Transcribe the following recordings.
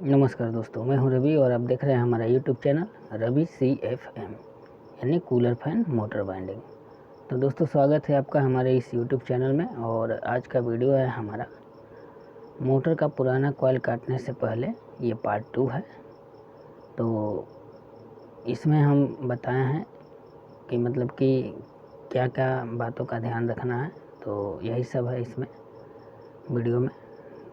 नमस्कार दोस्तों, मैं हूं रवि और आप देख रहे हैं हमारा यूट्यूब चैनल रवि CFM यानी कूलर फैन मोटर बाइंडिंग। तो दोस्तों, स्वागत है आपका हमारे इस यूट्यूब चैनल में। और आज का वीडियो है हमारा मोटर का पुराना कॉइल काटने से पहले, ये पार्ट 2 है। तो इसमें हम बताए हैं कि मतलब कि क्या क्या बातों का ध्यान रखना है, तो यही सब है इसमें वीडियो में।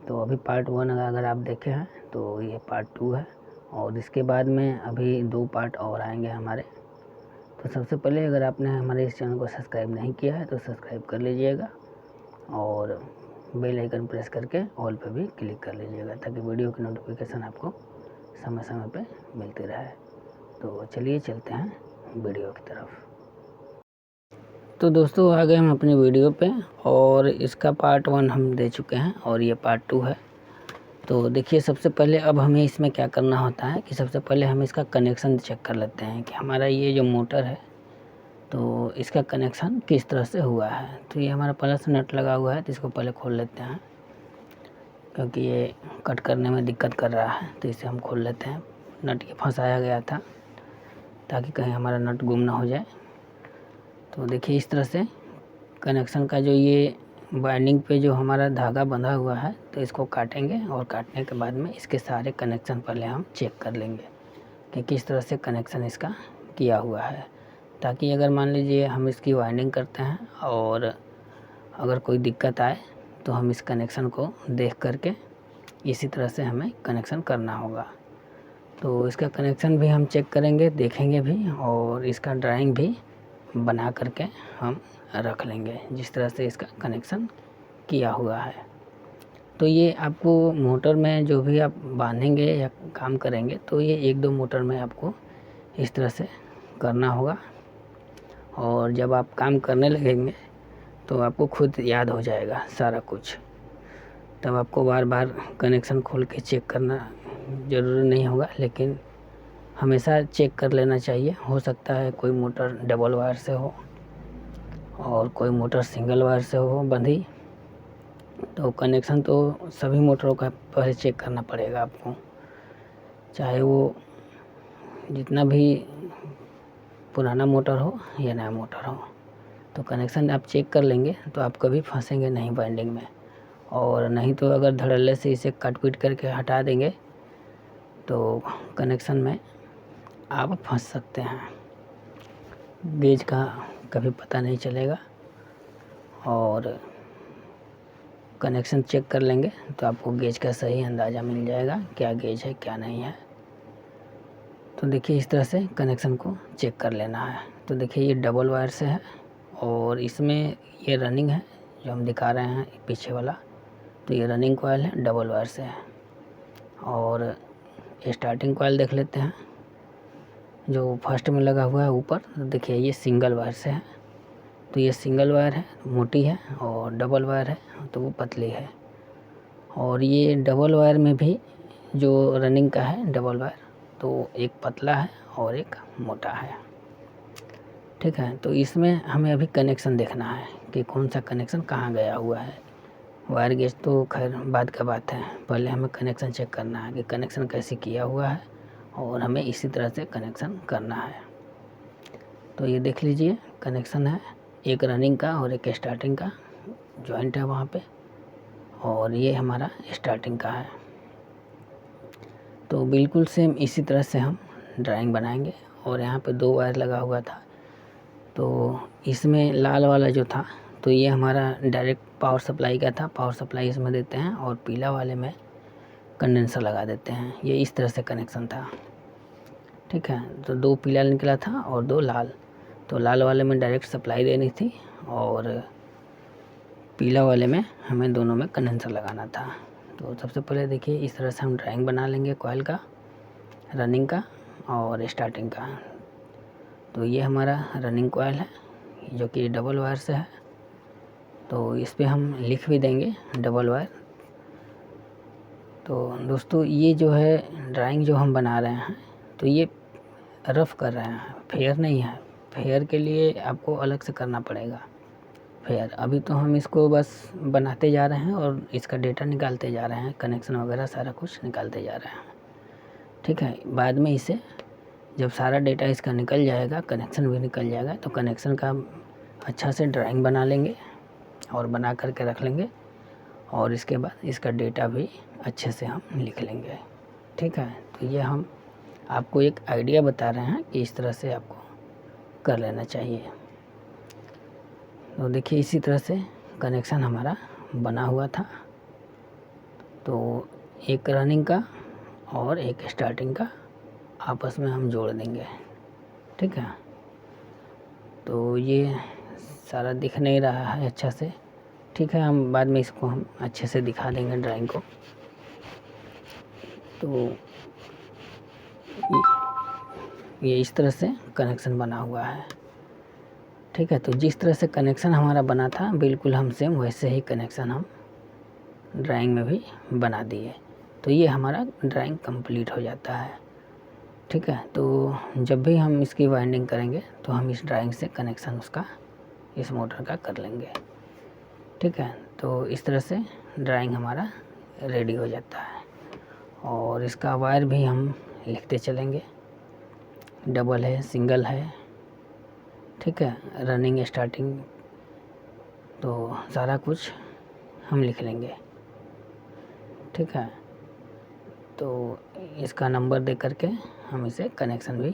तो अभी पार्ट 1 अगर आप देखे हैं तो ये पार्ट 2 है, और इसके बाद में अभी 2 पार्ट और आएंगे हमारे। तो सबसे पहले, अगर आपने हमारे इस चैनल को सब्सक्राइब नहीं किया है तो सब्सक्राइब कर लीजिएगा और बेल आइकन प्रेस करके ऑल पे भी क्लिक कर लीजिएगा, ताकि वीडियो की नोटिफिकेशन आपको समय समय पे मिलती रहे। तो चलिए चलते हैं वीडियो की तरफ। तो दोस्तों, आ गए हम अपनी वीडियो पे, और इसका पार्ट 1 हम दे चुके हैं और ये पार्ट 2 है। तो देखिए, सबसे पहले अब हमें इसमें क्या करना होता है कि सबसे पहले हम इसका कनेक्शन चेक कर लेते हैं कि हमारा ये जो मोटर है तो इसका कनेक्शन किस तरह से हुआ है। तो ये हमारा प्लस नट लगा हुआ है, तो इसको पहले खोल लेते हैं, क्योंकि ये कट करने में दिक्कत कर रहा है। तो इसे हम खोल लेते हैं। नट ये फंसाया गया था ताकि कहीं हमारा नट गुम ना हो जाए। तो देखिए, इस तरह से कनेक्शन का जो ये वाइंडिंग पे जो हमारा धागा बंधा हुआ है, तो इसको काटेंगे, और काटने के बाद में इसके सारे कनेक्शन पहले हम चेक कर लेंगे कि किस तरह से कनेक्शन इसका किया हुआ है, ताकि अगर मान लीजिए हम इसकी वाइंडिंग करते हैं और अगर कोई दिक्कत आए तो हम इस कनेक्शन को देख करके इसी तरह से हमें कनेक्शन करना होगा। तो इसका कनेक्शन भी हम चेक करेंगे, देखेंगे भी, और इसका ड्राइंग भी बना करके हम रख लेंगे जिस तरह से इसका कनेक्शन किया हुआ है। तो ये आपको मोटर में जो भी आप बांधेंगे या काम करेंगे, तो ये 1-2 मोटर में आपको इस तरह से करना होगा, और जब आप काम करने लगेंगे तो आपको खुद याद हो जाएगा सारा कुछ। तब आपको बार बार कनेक्शन खोल के चेक करना ज़रूरी नहीं होगा, लेकिन हमेशा चेक कर लेना चाहिए। हो सकता है कोई मोटर डबल वायर से हो और कोई मोटर सिंगल वायर से हो बंधी, तो कनेक्शन तो सभी मोटरों का पहले चेक करना पड़ेगा आपको, चाहे वो जितना भी पुराना मोटर हो या नया मोटर हो। तो कनेक्शन आप चेक कर लेंगे तो आप कभी फंसेंगे नहीं वाइंडिंग में, और नहीं तो अगर धड़ल्ले से इसे कट पीट करके हटा देंगे तो कनेक्शन में आप फंस सकते हैं। गेज का कभी पता नहीं चलेगा, और कनेक्शन चेक कर लेंगे तो आपको गेज का सही अंदाज़ा मिल जाएगा, क्या गेज है क्या नहीं है। तो देखिए, इस तरह से कनेक्शन को चेक कर लेना है। तो देखिए, ये डबल वायर से है, और इसमें ये रनिंग है जो हम दिखा रहे हैं पीछे वाला। तो ये रनिंग कॉइल है, डबल वायर से है। और स्टार्टिंग कॉइल देख लेते हैं जो फर्स्ट में लगा हुआ है ऊपर। तो देखिए, ये सिंगल वायर से है। तो ये सिंगल वायर है, मोटी है, और डबल वायर है तो वो पतली है। और ये डबल वायर में भी जो रनिंग का है डबल वायर, तो एक पतला है और एक मोटा है। ठीक है, तो इसमें हमें अभी कनेक्शन देखना है कि कौन सा कनेक्शन कहाँ गया हुआ है। वायर गेज तो खैर बाद का बात है, पहले हमें कनेक्शन चेक करना है कि कनेक्शन कैसे किया हुआ है, और हमें इसी तरह से कनेक्शन करना है। तो ये देख लीजिए, कनेक्शन है एक रनिंग का और एक स्टार्टिंग का जॉइंट है वहाँ पे, और ये हमारा स्टार्टिंग का है। तो बिल्कुल सेम इसी तरह से हम ड्राइंग बनाएंगे। और यहाँ पे 2 वायर लगा हुआ था, तो इसमें लाल वाला जो था तो ये हमारा डायरेक्ट पावर सप्लाई का था, पावर सप्लाई इसमें देते हैं, और पीला वाले में कंडेंसर लगा देते हैं। ये इस तरह से कनेक्शन था। ठीक है, तो 2 पीला निकला था और 2 लाल। तो लाल वाले में डायरेक्ट सप्लाई देनी थी, और पीला वाले में हमें दोनों में कंडेंसर लगाना था। तो सबसे पहले देखिए, इस तरह से हम ड्राइंग बना लेंगे कॉइल का, रनिंग का और स्टार्टिंग का। तो ये हमारा रनिंग कॉइल है जो कि डबल वायर से है। तो इस पे हम लिख भी देंगे डबल वायर। तो दोस्तों, ये जो है ड्राइंग जो हम बना रहे हैं, तो ये रफ़ कर रहे हैं, फेयर नहीं है। फेयर के लिए आपको अलग से करना पड़ेगा फेयर। अभी तो हम इसको बस बनाते जा रहे हैं और इसका डेटा निकालते जा रहे हैं, कनेक्शन वगैरह सारा कुछ निकालते जा रहे हैं। ठीक है। बाद में इसे जब सारा डेटा इसका निकल जाएगा, कनेक्शन भी निकल जाएगा, तो कनेक्शन का अच्छा से ड्राइंग बना लेंगे और बना करके रख लेंगे, और इसके बाद इसका डेटा भी अच्छे से हम लिख लेंगे। ठीक है। तो ये हम आपको एक आइडिया बता रहे हैं कि इस तरह से आपको कर लेना चाहिए। तो देखिए इसी तरह से कनेक्शन हमारा बना हुआ था। तो एक रनिंग का और एक स्टार्टिंग का आपस में हम जोड़ देंगे। ठीक है। तो ये सारा दिख नहीं रहा है अच्छा से। ठीक है, हम बाद में इसको हम अच्छे से दिखा देंगे ड्राइंग को। तो ये इस तरह से कनेक्शन बना हुआ है। ठीक है। तो जिस तरह से कनेक्शन हमारा बना था बिल्कुल हम सेम वैसे ही कनेक्शन हम ड्राइंग में भी बना दिए। तो ये हमारा ड्राइंग कंप्लीट हो जाता है। ठीक है। तो जब भी हम इसकी वाइंडिंग करेंगे तो हम इस ड्राइंग से कनेक्शन उसका इस मोटर का कर लेंगे। ठीक है। तो इस तरह से ड्राइंग हमारा रेडी हो जाता है, और इसका वायर भी हम लिखते चलेंगे, डबल है, सिंगल है। ठीक है। रनिंग, स्टार्टिंग, तो सारा कुछ हम लिख लेंगे। ठीक है। तो इसका नंबर दे करके हम इसे कनेक्शन भी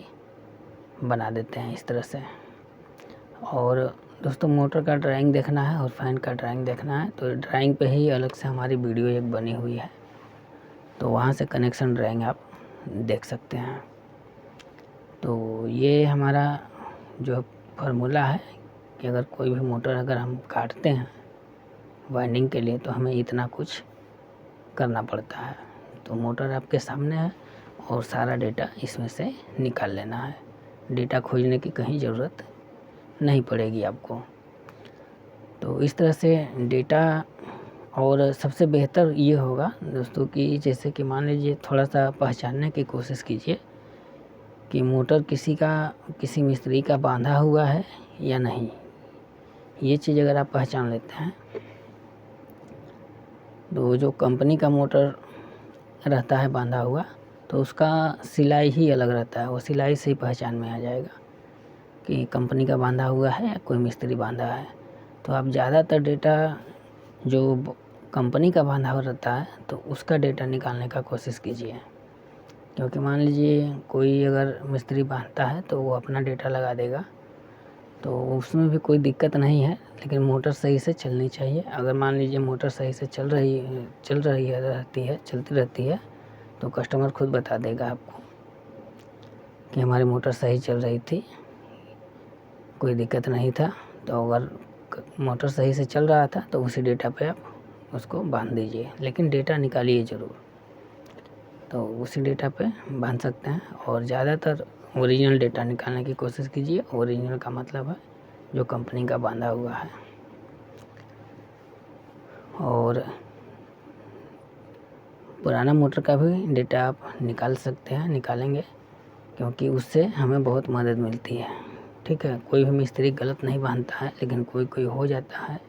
बना देते हैं इस तरह से। और दोस्तों मोटर का ड्राइंग देखना है और फैन का ड्राइंग देखना है तो ड्राइंग पे ही अलग से हमारी वीडियो एक बनी हुई है, तो वहाँ से कनेक्शन ड्राइंग आप देख सकते हैं। तो ये हमारा जो फार्मूला है कि अगर कोई भी मोटर अगर हम काटते हैं वाइंडिंग के लिए तो हमें इतना कुछ करना पड़ता है। तो मोटर आपके सामने है और सारा डेटा इसमें से निकाल लेना है। डेटा खोजने की कहीं ज़रूरत नहीं पड़ेगी आपको। तो इस तरह से डेटा, और सबसे बेहतर ये होगा दोस्तों कि जैसे कि मान लीजिए थोड़ा सा पहचानने की कोशिश कीजिए कि मोटर किसी मिस्त्री का बांधा हुआ है या नहीं। ये चीज़ अगर आप पहचान लेते हैं तो जो कंपनी का मोटर रहता है बांधा हुआ तो उसका सिलाई ही अलग रहता है, वो सिलाई से ही पहचान में आ जाएगा कि कंपनी का बांधा हुआ है या कोई मिस्त्री बांधा है। तो आप ज़्यादातर डेटा जो कंपनी का बांधा हुआ रहता है तो उसका डेटा निकालने का कोशिश कीजिए, क्योंकि मान लीजिए कोई अगर मिस्त्री बांधता है तो वो अपना डेटा लगा देगा, तो उसमें भी कोई दिक्कत नहीं है, लेकिन मोटर सही से चलनी चाहिए। अगर मान लीजिए मोटर सही से चलती रहती है तो कस्टमर खुद बता देगा आपको कि हमारी मोटर सही चल रही थी, कोई दिक्कत नहीं था। तो अगर मोटर सही से चल रहा था तो उसी डेटा पे आप उसको बांध दीजिए, लेकिन डेटा निकालिए ज़रूर। तो उसी डेटा पे बांध सकते हैं, और ज़्यादातर ओरिजिनल डेटा निकालने की कोशिश कीजिए। ओरिजिनल का मतलब है जो कंपनी का बांधा हुआ है। और पुराना मोटर का भी डेटा आप निकाल सकते हैं, निकालेंगे, क्योंकि उससे हमें बहुत मदद मिलती है। ठीक है। कोई भी मिस्त्री गलत नहीं बांधता है, लेकिन कोई हो जाता है